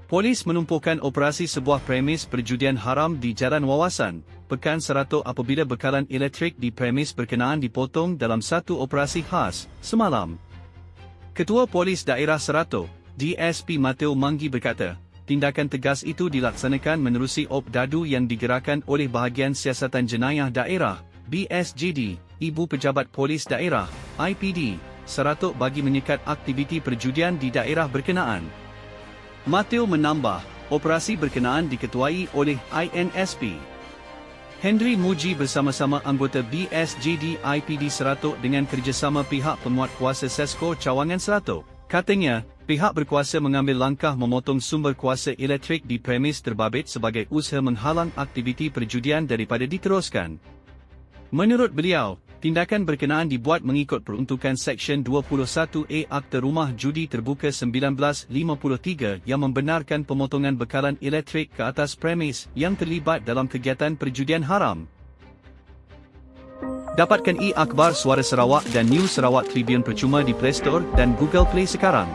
Polis menumpukan operasi sebuah premis perjudian haram di Jalan Wawasan, Pekan Serato apabila bekalan elektrik di premis berkenaan dipotong dalam satu operasi khas, semalam. Ketua Polis Daerah Serato, DSP Mateo Manggi berkata, tindakan tegas itu dilaksanakan menerusi op dadu yang digerakkan oleh Bahagian Siasatan Jenayah Daerah, BSJD, Ibu Pejabat Polis Daerah, IPD, Serato bagi menyekat aktiviti perjudian di daerah berkenaan. Mateo menambah, operasi berkenaan diketuai oleh INSP Henry Muji bersama-sama anggota BSJD IPD Serato dengan kerjasama pihak penguatkuasa Sesko Cawangan Serato. Katanya, pihak berkuasa mengambil langkah memotong sumber kuasa elektrik di premis terbabit sebagai usaha menghalang aktiviti perjudian daripada diteruskan. Menurut beliau, tindakan berkenaan dibuat mengikut peruntukan Seksyen 21A Akta Rumah Judi Terbuka 1953 yang membenarkan pemotongan bekalan elektrik ke atas premis yang terlibat dalam kegiatan perjudian haram. Dapatkan e-akhbar Suara Sarawak dan News Sarawak Tribune percuma di Play Store dan Google Play sekarang.